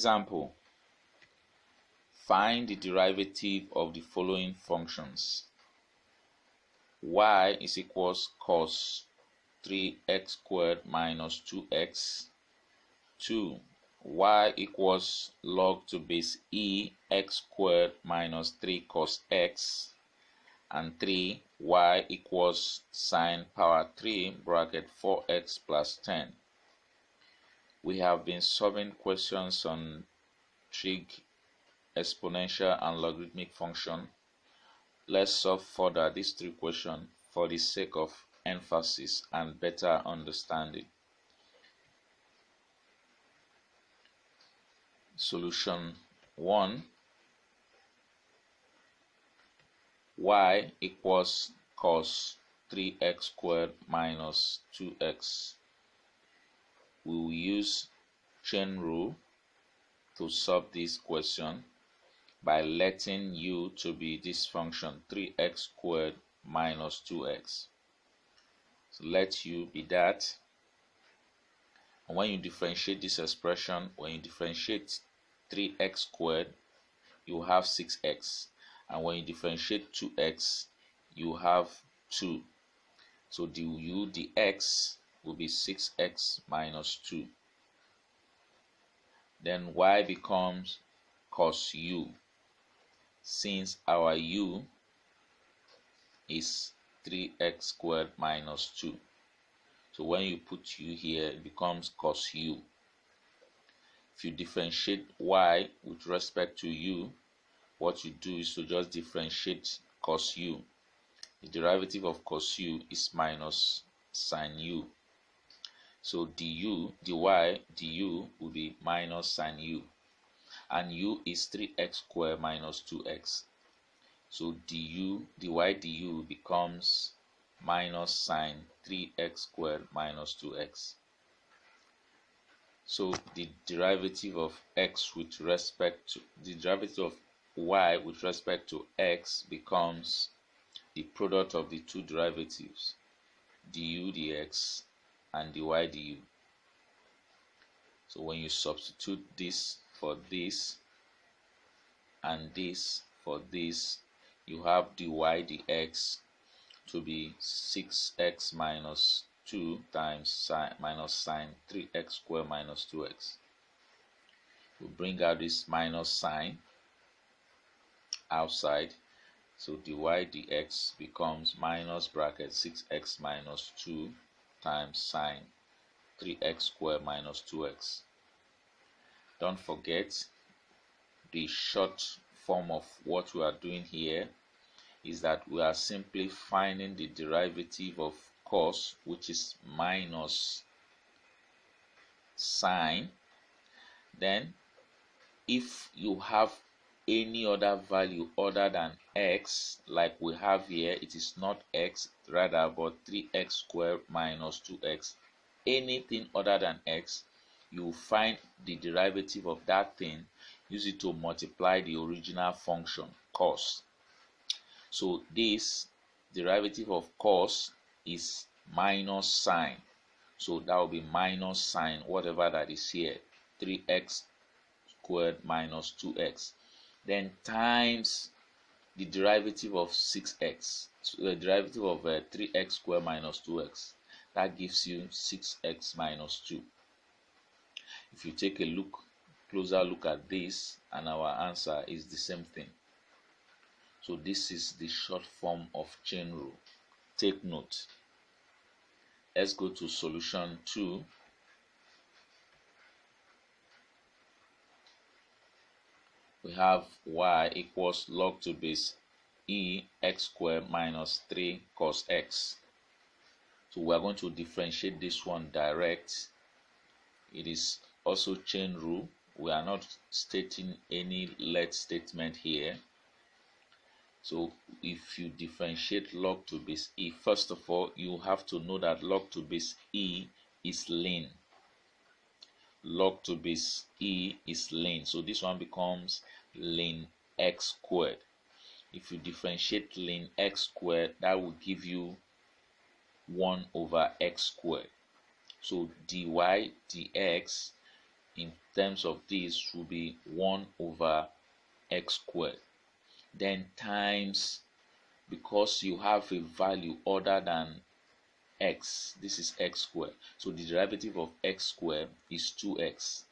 Example: find the derivative of the following functions. Y is equals cos 3x squared minus 2x. 2. Y equals log to base e x squared minus 3 cos x. And 3. Y equals sine power 3 bracket 4x plus 10. We have been solving questions on trig, exponential and logarithmic function. Let's solve further these three questions for the sake of emphasis and better understanding. Solution 1. Y equals cos 3x squared minus 2x. We will use chain rule to solve this question by letting u to be this function 3x squared minus 2x. So let u be that. And when you differentiate this expression, when you differentiate 3x squared, you have 6x. And when you differentiate 2x, you have 2. So the x will be 6x minus 2. Then y becomes cos u, since our u is 3x squared minus 2. So when you put u here, it becomes cos u. If you differentiate y with respect to u, what you do is to just differentiate cos u. The derivative of cos u is minus sine u. So dy will be minus sine u. And u is 3x squared minus 2x. So dy du becomes minus sine 3x squared minus 2x. So the derivative of x with respect to the derivative of y with respect to x becomes the product of the two derivatives, du dx and dy du. So when you substitute this for this and this for this, you have dy dx to be 6x minus 2 times minus sine 3x squared minus 2x. We bring out this minus sign outside, so dy dx becomes minus bracket 6x minus 2 times sine 3x squared minus 2x. Don't forget, the short form of what we are doing here is that we are simply finding the derivative of cos, which is minus sine. Then if you have any other value other than x, like we have here, it is not x rather but 3x squared minus 2x. Anything other than x, you find the derivative of that thing, use it to multiply the original function cos. So this derivative of cos is minus sine, so that will be minus sine whatever that is here, 3x squared minus 2x, then times the derivative of 6x, so the derivative of 3x squared minus 2x, that gives you 6x minus 2. If you take a closer look at this, and our answer is the same thing. So this is the short form of chain rule. Take note. Let's go to solution 2. We have y equals log to base e x squared minus 3 cos x. So we are going to differentiate this one direct. It is also chain rule. We are not stating any let statement here. So if you differentiate log to base e, first of all, you have to know that log to base e is ln. Log to base e is ln. So this one becomes ln x squared. If you differentiate ln x squared, that will give you 1 over x squared. So dy dx in terms of this will be 1 over x squared, then times, because you have a value other than x, this is x squared, so the derivative of x squared is 2x,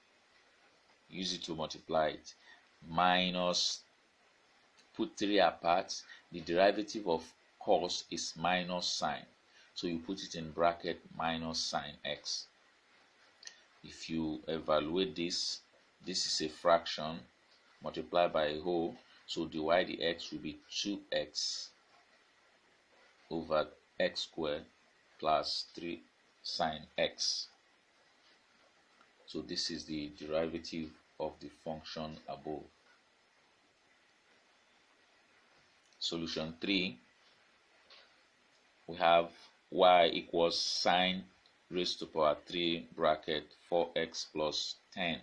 use it to multiply it, minus, put 3 apart, the derivative of cos is minus sine, so you put it in bracket minus sine x. If you evaluate this, this is a fraction multiplied by a whole, so dy dx will be 2x over x squared plus 3 sine x. So this is the derivative of the function above. Solution 3, we have y equals sine raised to power 3 bracket 4x plus 10.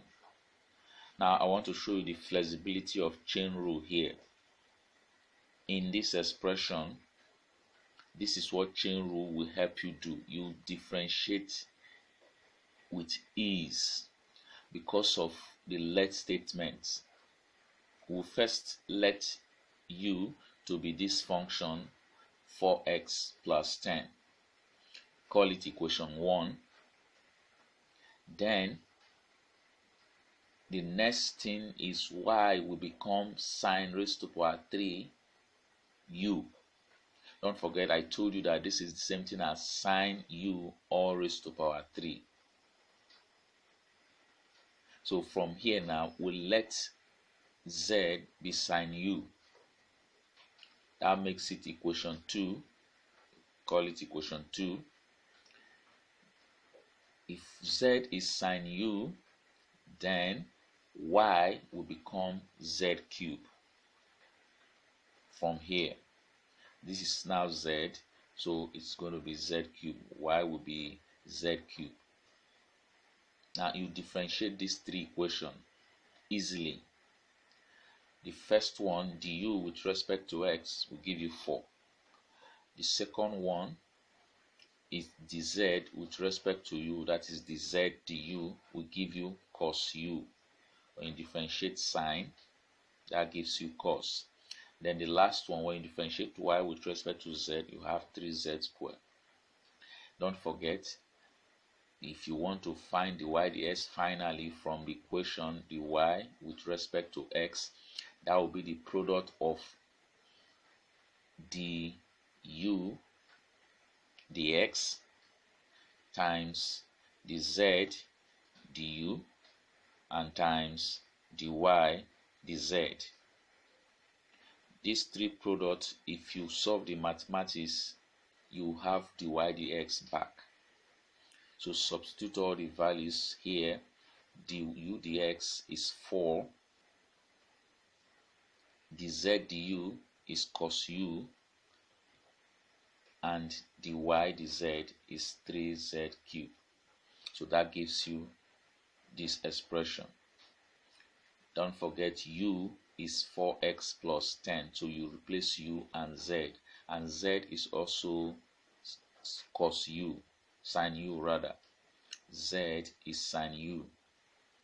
Now I want to show you the flexibility of chain rule here. In this expression, this is what chain rule will help you do. You differentiate with ease because of the let statements. We'll first let u to be this function 4x plus 10. Call it equation 1. Then the next thing is y will become sine raised to power 3 u. Don't forget, I told you that this is the same thing as sine u all raised to power 3. So from here now, we'll let z be sine u. That makes it equation 2. Call it equation 2. If z is sine u, then y will become z cube. From here, this is now z, so it's going to be z cube. Y will be z cube. Now you differentiate these 3 equations easily. The first one, du with respect to x, will give you 4. The second one is dz with respect to u, that is dz du, will give you cos u. When you differentiate sine, that gives you cos. Then the last one, when you differentiate y with respect to z, you have 3z squared. Don't forget, if you want to find dy dx finally from the equation dy with respect to x, that will be the product of du dx times dz du and times dy dz. These 3 products, if you solve the mathematics, you have dy dx back. So substitute all the values here. Du dx is 4, dz du is cos u, and dy dz is 3z cube. So that gives you this expression. Don't forget, u is 4x plus 10, so you replace u and z is also cos u, sine u rather. Z is sine u.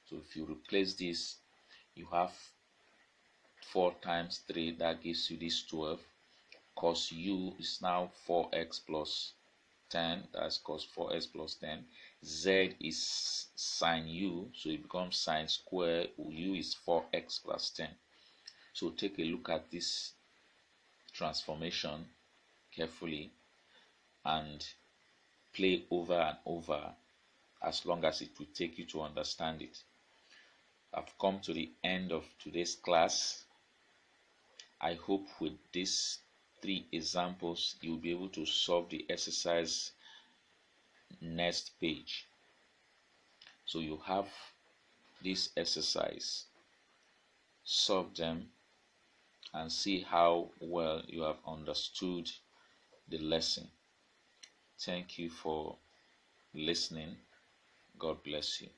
So if you replace this, you have 4 times 3, that gives you this 12. Cos u is now 4x plus 10, that's cos 4x plus 10. Z is sine u, so it becomes sine square u is 4x plus 10. So take a look at this transformation carefully and play over and over as long as it will take you to understand it. I've come to the end of today's class. I hope with these 3 examples you'll be able to solve the exercise next page. So you have this exercise, solve them and see how well you have understood the lesson. Thank you for listening. God bless you.